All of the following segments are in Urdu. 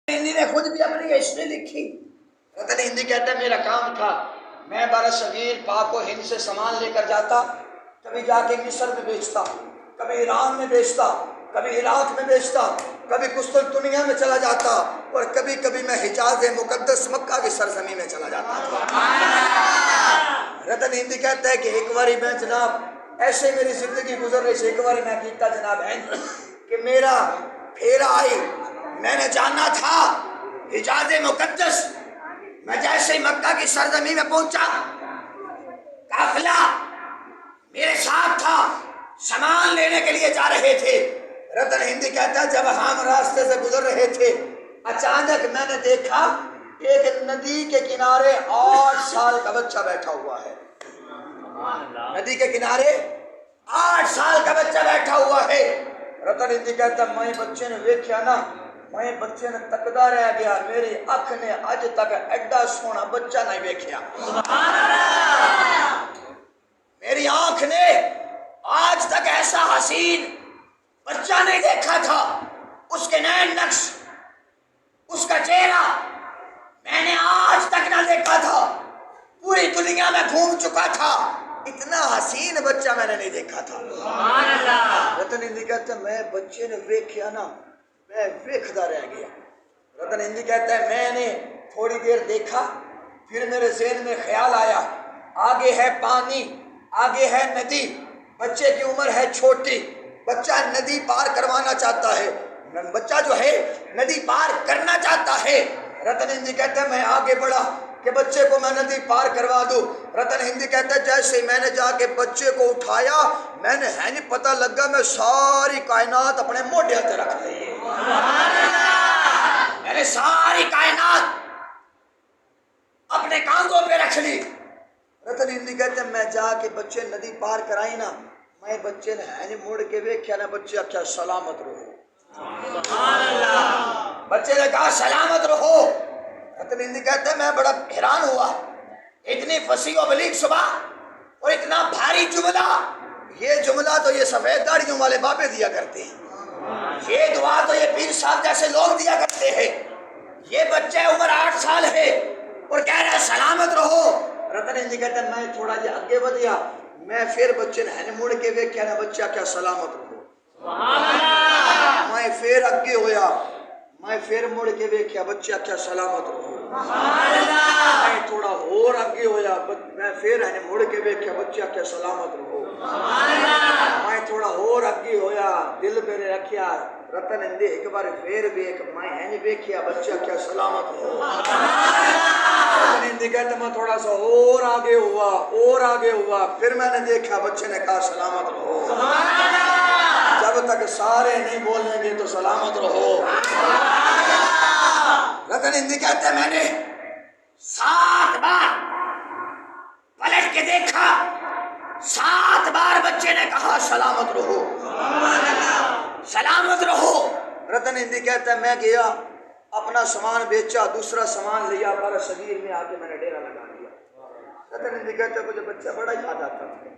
ہندی نے خود بھی اپنی ہسٹری لکھی. رتن ہندی کہتا ہے میرا کام تھا میں بر صغیر پاک و ہند سے سامان لے کر جاتا, کبھی جا کے مصر میں بیچتا, کبھی ایران میں بیچتا, کبھی عراق میں بیچتا, کبھی قسطنطنیہ میں چلا جاتا, اور کبھی کبھی میں حجاز مقدس مکہ کی سرزمین میں چلا جاتا تھا. رتن ہندی کہتا ہے کہ ایک باری میں جناب ایسے میری زندگی گزر رہی, ایک باری میں کیتا جناب کہ میرا پھیرا آئی, میں نے جاننا تھا حجاز مقدس. میں جیسے ہی مکہ کی سرزمین میں پہنچا, قافلہ میرے ساتھ تھا, سامان لینے کے لیے جا رہے تھے. رتن ہندی کہتا ہے جب ہم راستے سے گزر رہے تھے اچانک میں نے دیکھا ایک ندی کے کنارے 8 سال کا بچہ بیٹھا ہوا ہے. ندی کے کنارے 8 سال کا بچہ بیٹھا ہوا ہے. رتن ہندی کہتا ہے میں بچے نے دیکھا نا, میں بچے نے تکدا رہ گیا, میری اکھ نے اج تک ایڈا سونا بچہ نہیں دیکھا. میری آنکھ نے آج تک ایسا حسین بچہ نہیں دیکھا تھا. اس کے نین نقش, اس کا چہرہ میں نے آج تک نہ دیکھا تھا. پوری دنیا میں گھوم چکا تھا, اتنا حسین بچہ میں نے نہیں دیکھا تھا. رتن ہندی کہتا ہے میں بچے نے دیکھا نا, میں دیکھتا رہ گیا. رتن ہندی کہتا ہے میں نے تھوڑی دیر دیکھا, پھر میرے ذہن میں خیال آیا آگے ہے پانی, آگے ہے ندی, بچے کی عمر ہے چھوٹی, بچہ ندی پار کروانا چاہتا ہے, بچہ جو ہے ندی پار کرنا چاہتا ہے. رتن ہندی کہتا ہے میں آگے بڑھا کہ بچے کو میں ندی پار کروا دوں. رتن ہندی کہتا ہے جیسے میں نے جا کے بچے کو اٹھایا, میں نے ہے نہیں پتہ لگا میں ساری کائنات اپنے موڈے ہاتھ رکھ لی. میں نے ساری کائنات اپنے کاندھوں پہ رکھ لی. رتن ہندی کہتے ہیں میں جا کے بچے ندی پار کرائی نا, میں بچے نے ہے نہیں مڑ کے ویکھیا نا, بچے آخیا سلامت رہو. بچے نے کہا سلامت رہو. رتن ہندی کہتے ہیں میں بڑا حیران ہوا, اتنی فصیح و بلیغ زبان اور اتنا بھاری جملہ. یہ جملہ تو یہ سفید داڑھیوں والے بابے دیا کرتے ہیں, یہ دعا تو یہ پیر صاحب جیسے لوگ دیا کرتے ہیں. یہ بچہ عمر 8 سال ہے اور کہہ رہا ہے سلامت رہو. رتن ہندی کہتے ہیں میں تھوڑا جہا آگے بدھیا, میں پھر بچے نے مڑ کے ویکھیا نا, بچہ کیا سلامت رہو. میں پھر اگے ہویا, میں پھر مڑ کے ویکھیا, بچہ کیا سلامت رہو. میں تھوڑا اور اگے ہویا, میں پھر مڑ کے ویکھیا, بچہ کیا سلامت رہو. میں تھوڑا اور اگے ہویا, دل میرے رکھیا, رتن ہندی ایک بار پھر ویکھ, میں ہے نہیں ویکھیا, بچہ کیا سلامت رہو. رتن ہندی کہتے میں تھوڑا سا اور آگے ہوا, اور آگے ہوا, پھر میں نے دیکھا بچے نے کہا سلامت رہو. جب تک سارے نہیں بولیں گے تو سلامت رہو. رتن ہندی کہتے ہیں میں نے 7 بار پلٹ کے دیکھا, 7 بار بچے نے کہا سلامت رہو, سلامت رہو. رتن ہندی کہتا ہے میں گیا, اپنا سامان بیچا, دوسرا سامان لیا, بر صغیر میں آ کے میں نے ڈیرا لگا دیا. رتن ہندی کہتا ہے مجھے بچہ بڑا یاد آتا تھا,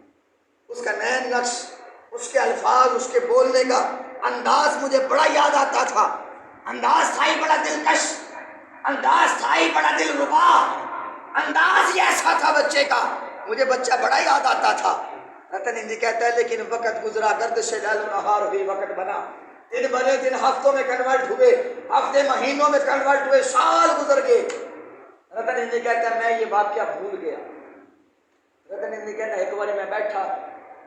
اس کا نین نقش, اس کے الفاظ, اس کے بولنے کا انداز مجھے بڑا یاد آتا تھا. انداز تھا ہی بڑا دلکش, انداز تھا ہی بڑا دل ربا, انداز ہی ایسا تھا بچے کا, مجھے بچہ بڑا یاد آتا تھا. رتن ہندی کہتا ہے لیکن وقت گزرا, گرد سے لیل نہار ہوئی, وقت بنا, دن بنے دن ہفتوں میں کنورٹ ہوئے, ہفتے مہینوں میں کنورٹ ہوئے, سال گزر گئے. رتن ہندی کہتا ہے میں یہ واقعہ بھول گیا. رتن ہندی کہتا ہے ایک بار میں بیٹھا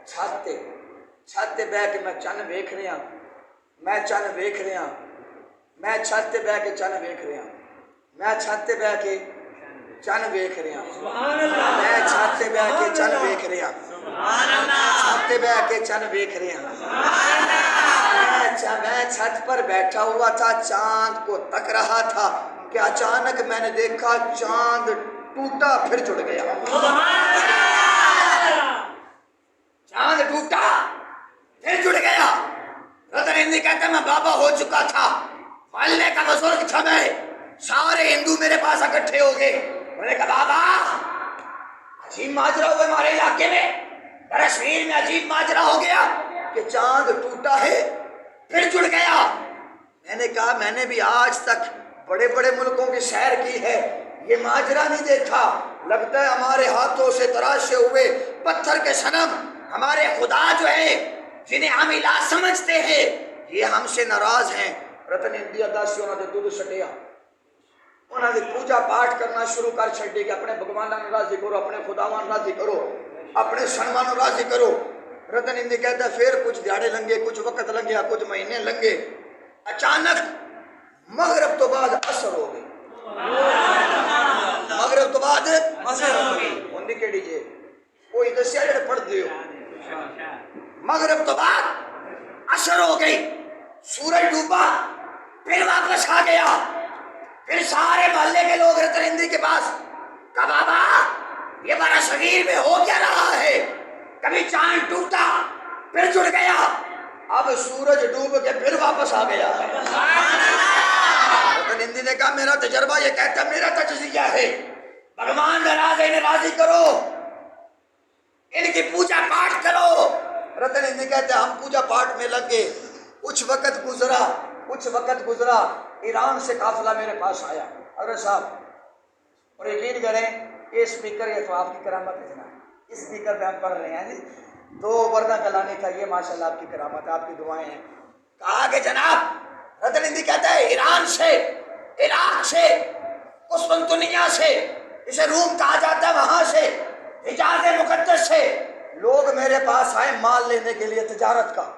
چھت تے بہ کے میں چن ویکھ رہا, میں چن ویکھ رہا, میں چھت تے بہ کے چن ویکھ رہا, میں چھت تے بہ کے چن ویکھ رہا, میں چھت تے بہ کے چن ویکھ رہا, چھت تے بہ کے چن ویکھ رہا. میں چھت پر بیٹھا ہوا تھا, چاند کو تک رہا تھا کہ اچانک میں نے دیکھا چاند ٹوٹا پھر جڑ گیا. چاند ٹوٹا پھر جڑ گیا. رتن ہندی کہتا ہے میں بابا ہو چکا تھا, محلے کا بزرگ تھا, میں سارے ہندو میرے پاس اکٹھے ہو گئے. میں نے کہا بابا عجیب ماجرا ہوا ہمارے علاقے میں, کشمیر میں عجیب ماجرا ہو گیا کہ چاند ٹوٹا ہے پھر جڑ گیا. میں نے کہا میں نے بھی آج تک بڑے بڑے ملکوں کی سیر کی ہے، یہ ماجرا نہیں دیکھا۔ لگتا ہے ہمارے ہاتھوں سے تراشے ہوئے پتھر کے صنم، ہمارے خدا جو ہے جنہیں ہم الہ سمجھتے ہیں، یہ ہم سے ناراض ہیں۔ رتن انڈیا داسی انہوں نے دودھ سٹیا، انہوں نے پوجا پاٹ کرنا شروع کر چھڑی کہ اپنے بھگوانا نو راضی کرو، اپنے خداوان راضی کرو، اپنے سنمان نو راضی کرو۔ رتن ہندی کہتا ہے پھر کچھ دیہڑے لنگے، کچھ وقت لنگیا، کچھ مہینے لنگے، اچانک مغرب تو بعد اثر ہو گئی۔ مغرب تو بعد اثر ہو گئی، ہندی کہڑی جے کوئی دسیا جڑے پڑھ دیو۔ مغرب تو بعد اثر ہو گئی، سورج ڈوبا، پھر واپس آ گیا۔ پھر سارے محلے کے لوگ رتن ہندی کے پاس، کہا بابا یہ بڑا صغیر میں ہو کیا رہا ہے؟ کبھی چاند ٹوٹا پھر جڑ گیا، اب سورج ڈوب کے پھر واپس آ گیا ہے۔ رتن ہندی نے کہا میرا تجربہ یہ کہتا ہے، میرا تجزیہ ہے، بھگوان ناراض ہے، انہیں راضی کرو، ان کی پوجا پاٹ کرو۔ رتن ہندی کہتے ہیں ہم پوجا پاٹ میں لگ گئے۔ کچھ وقت گزرا، ایران سے قافلہ میرے پاس آیا۔ حضرت صاحب، اور یقین کریں یہ اسپیکر یہ تو آپ کی کرامت ہے جناب، اس اسپیکر پہ ہم پڑھ رہے ہیں جی، 2 وردہ کلانے کا، یہ ماشاءاللہ آپ کی کرامت ہے، آپ کی دعائیں ہیں۔ کہا کہ جناب، رتن ہندی کہتا ہے ایران سے، عراق سے، قسطنطنیہ سے، اسے روم کہا جاتا ہے، وہاں سے، حجاز مقدس سے لوگ میرے پاس آئے مال لینے کے لیے تجارت کا۔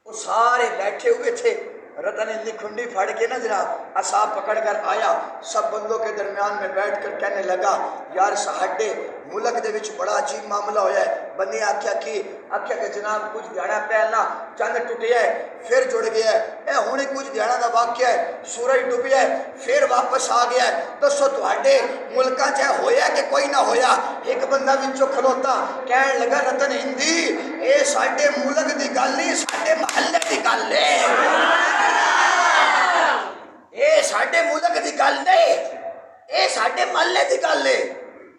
وہ سارے بیٹھے ہوئے تھے۔ رتن ہندی کھنڈی پھاڑ کے نہ جناب عصا پکڑ کر آیا، سب بندوں کے درمیان میں بیٹھ کر کہنے لگا یار ساڈے ملک دے وچ بڑا عجیب معاملہ ہویا ہے۔ بندے آکھیا کہ جناب کچھ دیہڑا پہلا چند ٹوٹیا ہے پھر جڑ گیا ہے، اے ہن کچھ دیہڑا دا واقعہ ہے، سورج ڈوبیا ہے پھر واپس آ گیا ہے، دسو تواڈے ملکاں چ ہویا کہ کوئی نہ ہویا؟ ایک بندہ وچوں کھلوتا کہن لگا رتن ہندی اے ساڈے ملک دی گل نہیں، ساڈے محلے دی گل ہے، اے ساڈے ملک دی گل نہیں، اے ساڈے محلے دی گل ہے۔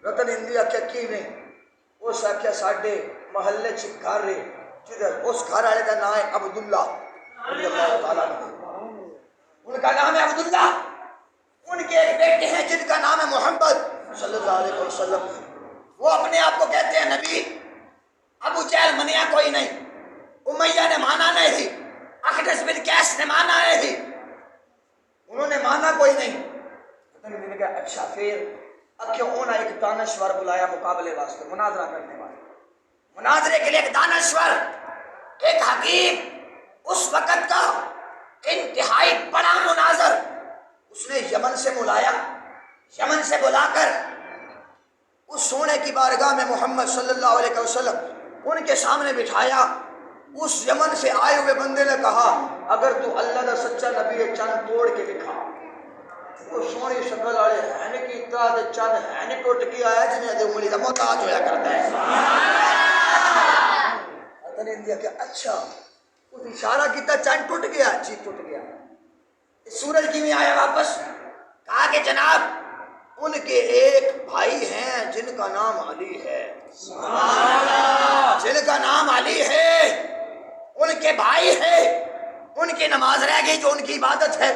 رتن ہندی آکھیا کی نے؟ اس آکھیا ساڈے محلے چ گھر ہے، جدھر اس گھر والے کا نام ہے عبداللہ رضی اللہ تعالیٰ عنہ، ان کا نام ہے عبداللہ، ان کے ایک بیٹے ہیں جن کا نام ہے محمد صلی اللہ علیہ وسلم، وہ اپنے آپ کو کہتے ہیں نبی۔ ابو جہل منیا کوئی نہیں، امیہ نے مانا نہیں، اخنس بن قیس نے مانا نہیں، انہوں نے مانا کوئی نہیں۔ رتن نے کہا اچھا پھر اکھیوں انہوں ایک دانشور بلایا مقابلے واسطے، مناظرہ کرنے والے، مناظرے کے لیے ایک دانشور، ایک حکیم، اس وقت کا انتہائی بڑا مناظر، اس نے یمن سے بلایا، یمن سے بلا کر اس سونے کی بارگاہ میں محمد صلی اللہ علیہ وسلم ان کے سامنے بٹھایا۔ اس یمن سے آئے ہوئے بندے نے کہا اگر تو اللہ دا سچا نبی ہے چند توڑ کے دکھا۔ وہ سونی شکل والے ہے نہیں کیتا تے چند ہے نہیں ٹوٹ کے آیا جنہیں دے انگلی دا محتاج ہویا کرتا ہے۔ رتن ہندی کہ اچھا اس اشارہ کیتا چند ٹوٹ گیا؟ جی ٹوٹ گیا۔ سورج کی میں آیا واپس؟ کہا کہ جناب ان کے ایک بھائی ہیں جن کا نام علی ہے، جن کا نام علی ہے، ان کے بھائی ہے، ان کی نماز رہ گئی جو ان کی عبادت ہے،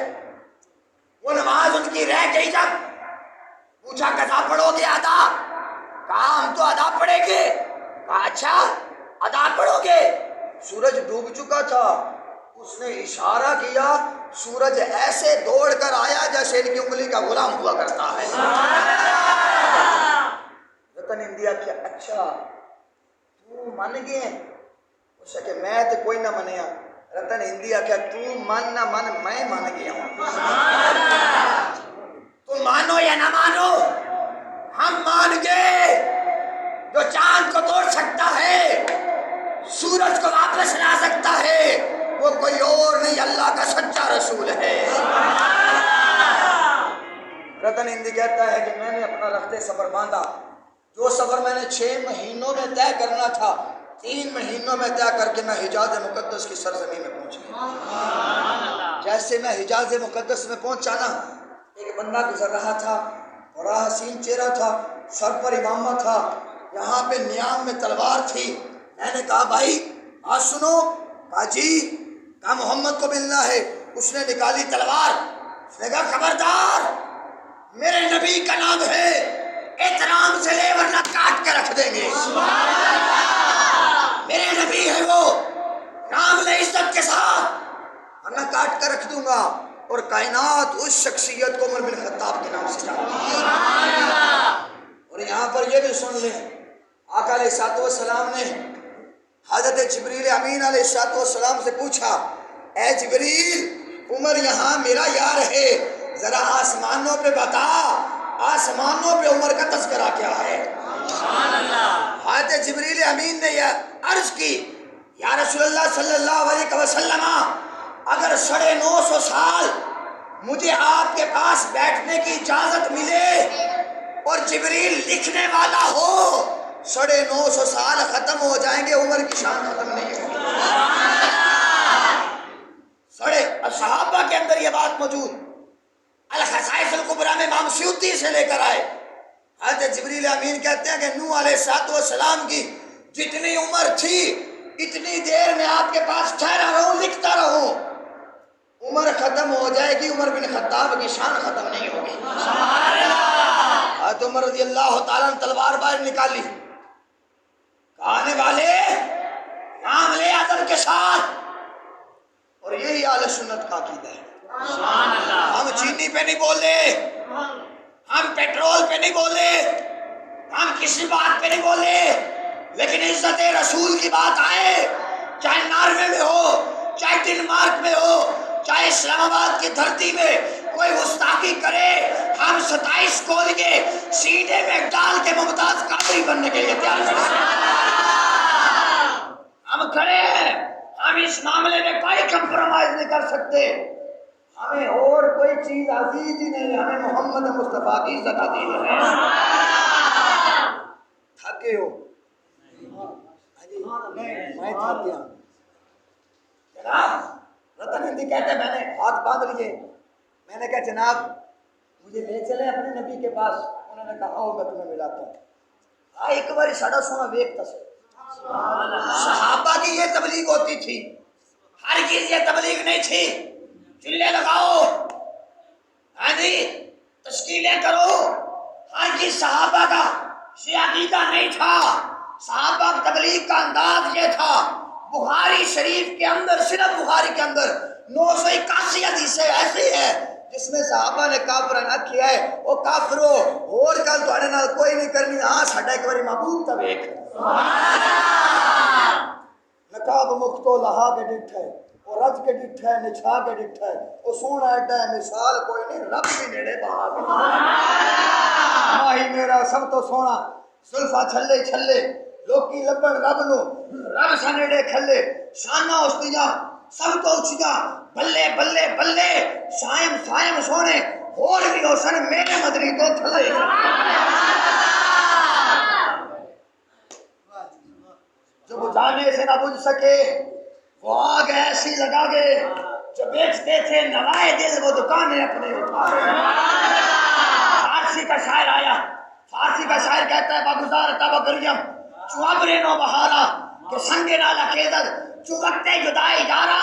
وہ نماز ان کی رہ گئی۔ جب پوچھا قضا پڑھو گے ادا؟ کہا ہم تو ادا پڑھیں گے۔ کہا اچھا ادا پڑھو گے؟ سورج ڈوب چکا تھا، اس نے اشارہ کیا، سورج ایسے دوڑ کر آیا جیسے ان کی انگلی کا غلام ہوا کرتا ہے۔ رتن ہندی کیا اچھا تو من گئے؟ اس کہ میں تو کوئی نہ منیا۔ رتن ہندی کیا تو من نہ من میں مان گیا ہوں، تم مانو یا نہ مانو ہم مان گئے۔ جو چاند کو توڑ سکتا ہے، سورج کو واپس لا سکتا ہے، وہ کوئی اور نہیں اللہ کا سچا رسول ہے۔ رتن ہندی کہتا ہے کہ میں نے اپنا رخت سفر باندھا، جو سفر میں نے 6 مہینوں میں طے کرنا تھا 3 مہینوں میں طے کر کے میں حجاز مقدس کی سرزمین میں پہنچ گیا۔ جیسے میں حجاز مقدس میں پہنچا نا، ایک بندہ گزر رہا تھا، بڑا حسین چہرہ تھا، سر پر امامہ تھا، یہاں پہ نیام میں تلوار تھی۔ میں نے کہا بھائی آج سنو۔ کہا جی۔ کہا محمد کو ملنا ہے۔ اس نے نکالی تلوار، اس نے کہا خبردار، میرے نبی کا نام ہے، احترام سے لے ورنہ کاٹ کے رکھ دیں گے۔ میرے نبی ہے وہ، نام لے عزت کے ساتھ ورنہ کاٹ کر رکھ دوں گا۔ اور کائنات اس شخصیت کو عمر بن خطاب کے نام سے جانتی ہے۔ اور یہاں پر یہ بھی سن لیں، آقا علیہ الصلوۃ والسلام نے حضرت جبریل امین علیہ الصلوۃ والسلام سے پوچھا، اے جبریل، عمر یہاں میرا یار ہے، ذرا آسمانوں پہ بتا، آسمانوں پہ عمر کا تذکرہ کیا ہے؟ حضرت جبریل امین نے یہ عرض کی، یا رسول اللہ صلی اللہ علیہ وسلم، اگر 950 سال مجھے آپ کے پاس بیٹھنے کی اجازت ملے اور جبریل لکھنے والا ہو، 950 سال ختم ہو جائیں گے، عمر کی شان ختم نہیں ہوگی۔ صحابہ کے اندر یہ بات موجود، الخصائص الکبریٰ میں امام سیوطی سے لے کر آئے، حضرت جبریل امین کہتے ہیں کہ نوح علیہ السلام کی جتنی عمر تھی اتنی دیر میں آپ کے پاس ٹھہرا رہوں، لکھتا رہوں، عمر ختم ہو جائے گی، عمر بن خطاب کی شان ختم نہیں ہوگی۔ حضرت عمر رضی اللہ تعالیٰ نے تلوار باہر نکالی، کہنے والے نام لے ادب کے ساتھ، اور یہی اہل سنت کا عقیدہ ہے۔ ہم چینی پہ نہیں بولے، ہم پیٹرول پہ نہیں بولے، ہم کسی بات پہ نہیں بولے، لیکن عزت رسول کی بات آئے، چاہے ناروے میں ہو، چاہے ڈنمارک میں ہو، چاہے اسلام آباد کی دھرتی میں کوئی گستاخی کرے، ہم 27 گولیاں سینے میں ڈال کے ممتاز قادری بننے کے لیے تیار ہیں۔ ہم کھڑے ہیں، ہم اس معاملے میں کوئی کمپرومائز نہیں کر سکتے۔ ہمیں اور کوئی چیز عزیز ہی نہیں ہے، ہمیں محمد مصطفیٰ کی عزت عزیز ہے۔ تھکے ہو؟ میں تھک گیا جناب۔ رتن ہندی کہتے ہیں میں نے ہاتھ باندھ لیے، میں نے کہا جناب مجھے لے چلے اپنے نبی کے پاس، انہوں نے کہا آؤ میں تمہیں ملاتا ہوں۔ ایک بار ساڑا سونا ویکتا سے صحابہ کی یہ تبلیغ ہوتی تھی، ہر چیز یہ تبلیغ نہیں تھی، چلے لگاؤ، ہاں جی تشکیلیں کرو، ہر چیز صحابہ کا یہ عقیدہ نہیں تھا۔ صحابہ کی تبلیغ کا انداز یہ تھا، بخاری شریف کے اندر، صرف بخاری کے اندر 981 حدیثیں ایسی ہے جس میں صحابہ نے کافر نہ کیا ہے، وہ کافرو اور کل تو اڑے نال کوئی نہیں کرنی، ہاں ساڈا ایک باری محبوب تا ویکھ نقاب مختو لہا کے ڈٹھا ہے، وہ رج کے ڈٹھا ہے، نچھا کے ڈٹھا ہے، وہ سونا ایڈا ہے، مثال کوئی نہیں، رب بھی نیڑے بہا کے ماہی میرا سب تو سونا، زلفا چھلے چھلے لوکی لبن رب نو، رب سا نیڑے کھلے، شانہ اچھیاں سب تو اچھیاں، بلے بلے بلے سائم سائم سونے، اور بھی ہو سن میرے مدری تو تھلے۔ جو بجھانے سے نہ بجھ سکے وہ آگ ایسی لگا گے، جو بیچتے تھے نوائے دل وہ دکانیں اپنے اٹھا۔ فارسی کا شاعر آیا، فارسی کا شاعر کہتا ہے باگزار تب گریم چوابرے نو بہارا کہ سنگ نالا کیدر چوبکتے جدائی جارا،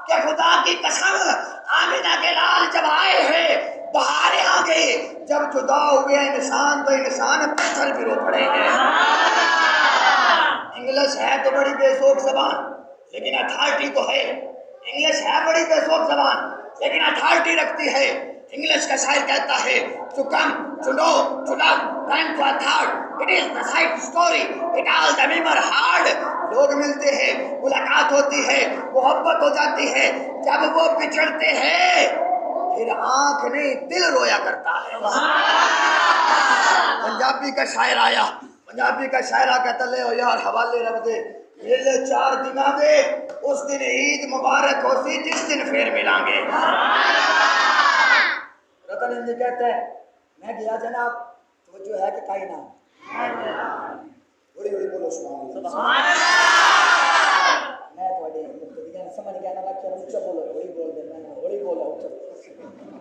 کہ خدا کی قسم آمینہ کے لال جب آئے ہیں بہاریں آ گئے، جب جدا ہوئے انسان تو انسان پتھر بھی رو پڑے ہیں۔ انگلش ہے تو بڑی بے ذوق زبان لیکن اتھارٹی تو ہے، انگلش ہے بڑی بے ذوق زبان لیکن اتھارٹی رکھتی ہے۔ انگلش کا شاعر کہتا ہے to come, to know, to love, and to author, it is the side story, it all the member hard۔ لوگ ملتے ہیں، ملاقات ہوتی ہے، محبت ہو جاتی ہے، جب وہ بچھڑتے ہیں پھر آنکھ نہیں دل رویا کرتا ہے۔ پنجابی کا شاعر آیا، پنجابی کا شاعر کہتا لے ہو یار حوالے رکھ دے، میلے 4 دن دے، اس دن عید مبارک ہو سی جس دن پھر ملیں گے۔ رتن ہندی کہتا ہے میں گیا جناب، توجہ ہے کہ کائی نہ بڑی بڑی بولو سبحان اللہ، میں تھوڑے مقتدیان سمجھ گیا نہ لگتا اونچا بولو، بڑی بول دے میں بڑی بولو اونچا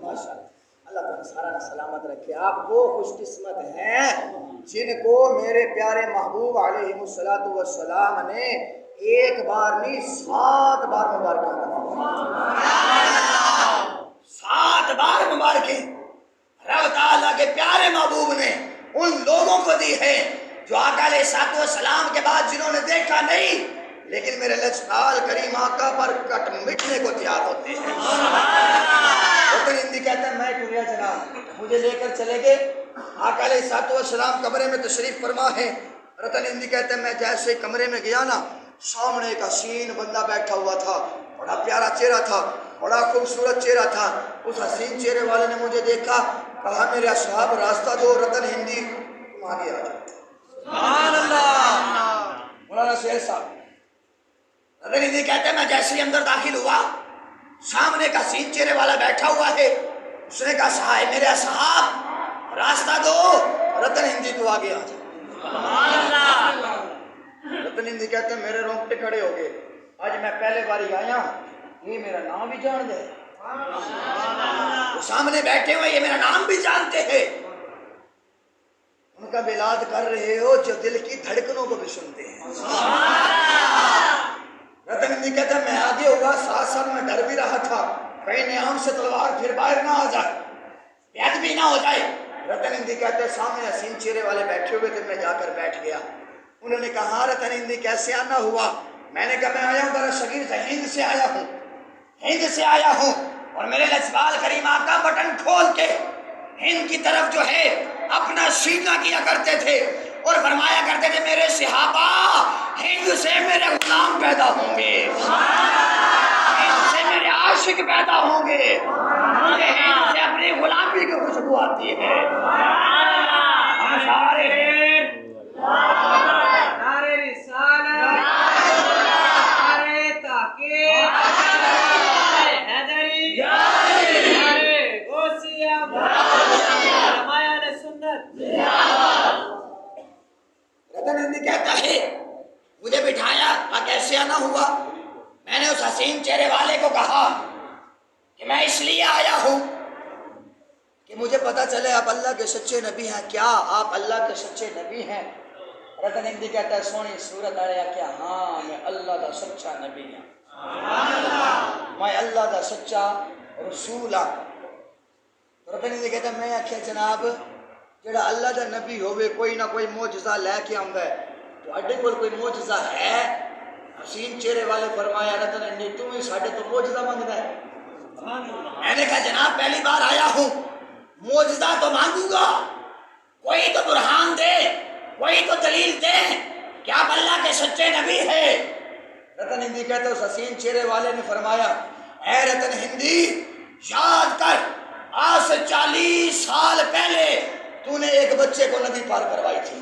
ماشاءاللہ۔ اللہ تعالیٰ سارا سلامت رکھے۔ آپ وہ خوش قسمت ہیں جن کو میرے پیارے محبوب علیہ الصلوۃ والسلام نے ایک بار نہیں 7 بار مبارکہ عطا فرمائی، 7 بار مبارکیں رب تعالیٰ کے پیارے محبوب نے ان لوگوں کو دی ہے جو آقا علیہ السلام کے بعد جنہوں نے دیکھا نہیں لیکن میرے لجپال کریم آقا پر کٹ مٹنے کو تیار ہوتے ہیں۔ رتن ہندی کہتا ہے میں ٹوریا جناب، مجھے لے کر چلے گئے، آقا علیہ السلام کمرے میں تشریف فرما ہے۔ رتن ہندی کہتا ہے میں جیسے کمرے میں گیا نا، سامنے ایک حسین بندہ بیٹھا ہوا تھا، بڑا پیارا چہرہ تھا، بڑا خوبصورت چہرہ تھا۔ اس حسین چہرے والے نے مجھے دیکھا، کہا میرے اصحاب راستہ دو، رتن ہندی تم آگے آ جاؤ۔ سبحان اللہ۔ مولانا سہیل صاحب، رتن ہندی کہتے ہیں میں جیسے ہی اندر داخل ہوا، سامنے ایک حسین چہرے والا بیٹھا ہوا ہے، اس نے کہا صاحب میرے اصحاب راستہ دو، رتن ہندی تو آگے آ جاؤ۔ سبحان اللہ۔ رتن ہندی کہتے ہیں میرے رونگٹے کھڑے ہو گئے، آج میں پہلے باری آیا، یہ میرا نام بھی جان دے، وہ سامنے بیٹھے ہوئے یہ میرا نام بھی جانتے ہیں، ان کا بلاد کر رہے ہو جو دل کی دھڑکنوں کو بھی سنتے ہیں۔ رتن ہندی کہتا ہے میں آگے ہوا، ساتھ ساتھ میں ڈر بھی رہا تھا کہیں نیام سے تلوار پھر باہر نہ آ جائے، بیعت بھی نہ ہو جائے۔ رتن ہندی کہتے ہیں سامنے حسین چہرے والے بیٹھے ہوئے تھے، میں جا کر بیٹھ گیا۔ انہوں نے کہا رتن ہندی کیسے آنا ہوا؟ میں نے کہا میں آیا ہوں برا صغیر سے، ہند سے آیا ہوں، ہند سے آیا ہوں، اور میرے لجپال کریم آقا بٹن کھول کے ہند کی طرف جو ہے اپنا سینہ کیا کرتے تھے اور فرمایا کرتے تھے میرے صحابہ ہند سے میرے غلام پیدا ہوں گے، ہند سے میرے عاشق پیدا ہوں گے، مجھے ہند سے اپنی غلامی کی خوشبو آتی ہے۔ ہم سارے نعرے رسالت، نعرے تحقیق، نعرے حیدری، نعرے غوثیہ، حمایت سنت۔ رتن ہندی کہتا ہے مجھے بٹھایا، کیسے آنا ہوا؟ میں نے اس حسین چہرے والے کو کہا کہ میں اس لیے آیا ہوں کہ مجھے پتا چلے آپ اللہ کے سچے نبی ہیں۔ کیا آپ اللہ کے سچے نبی ہیں؟ رتن ہندی کہتا ہے سونی صورت آیا کیا؟ ہاں میں اللہ دا سچا نبی ہوں، میں اللہ دا سچا رسول ہوں۔ رتن ہندی کہتا ہے میں آخیا جناب جڑا اللہ دا نبی ہوئے کوئی نہ کوئی معجزہ لے کے آندا ہے، تو اڈے کول کوئی معجزہ ہے؟ حسین چہرے والے فرمایا رتن ہندی تو ہی ساڈے تو معجزہ مانگدا ہے۔ میں نے کہا جناب پہلی بار آیا ہوں، معجزہ تو مانگوں گا، کوئی تو برہان دے، کوئی تو دلیل دے کہ آپ اللہ کے سچے نبی ہیں۔ رتن ہندی کہتے اس حسین چہرے والے نے فرمایا اے رتن ہندی یاد کر آج سے 40 سال پہلے تو نے ایک بچے کو ندی پار کروائی تھی۔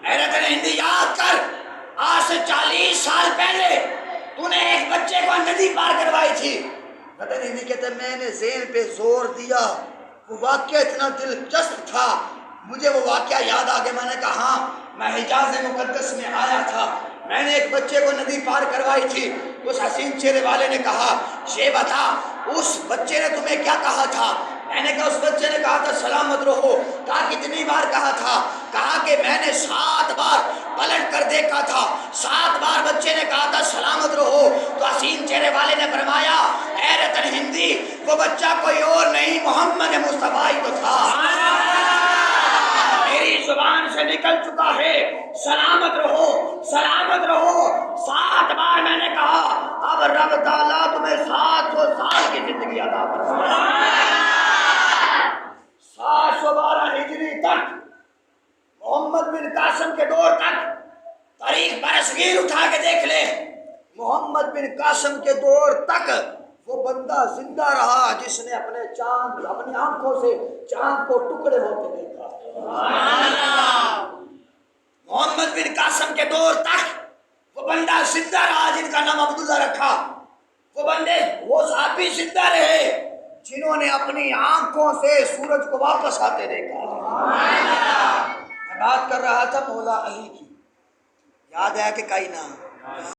اے رتن ہندی یاد کر آج سے 40 سال پہلے تو نے ایک بچے کو ندی پار کروائی تھی۔ رتن ہندی کہتے میں نے ذہن پہ زور دیا، وہ واقعہ اتنا دلچسپ تھا، مجھے وہ واقعہ یاد آ گیا۔ میں نے کہا ہاں میں حجاز مقدس میں آیا تھا، میں نے ایک بچے کو ندی پار کروائی تھی۔ اس حسین چہرے والے نے کہا یہ بتا اس بچے نے تمہیں کیا کہا تھا؟ میں نے کہا اس بچے نے کہا تھا سلامت رہو۔ کہا کتنی بار کہا تھا؟ کہا کہ میں نے 7 بار پلٹ کر دیکھا تھا، 7 بار بچے نے کہا تھا سلامت رہو۔ تو حسین چہرے والے نے فرمایا اے رتن ہندی وہ بچہ کوئی اور نہیں محمد مصطفیٰ ہی تو تھا، میری زبان سے نکل چکا ہے سلامت رہو سلامت رہو۔ 7 بار میں نے کہا، اب رب تعالیٰ تمہیں 700 سال کی زندگی عطا فرمائے، 712 ہجری تک، محمد بن قاسم کے دور تک۔ تاریخ برصغیر اٹھا کے دیکھ لے، محمد بن قاسم کے دور تک وہ بندہ زندہ رہا جس نے اپنی آنکھوں سے چاند کو ٹکڑے ہوتے دیکھا۔ محمد بن قاسم کے دور تک وہ بندہ زندہ رہا جن کا نام عبداللہ رکھا، وہ صحابی زندہ رہے جنہوں نے اپنی آنکھوں سے سورج کو واپس آتے دیکھا۔ میں بات کر رہا تھا مولا علی کی، یاد ہے کہ کہیں نہ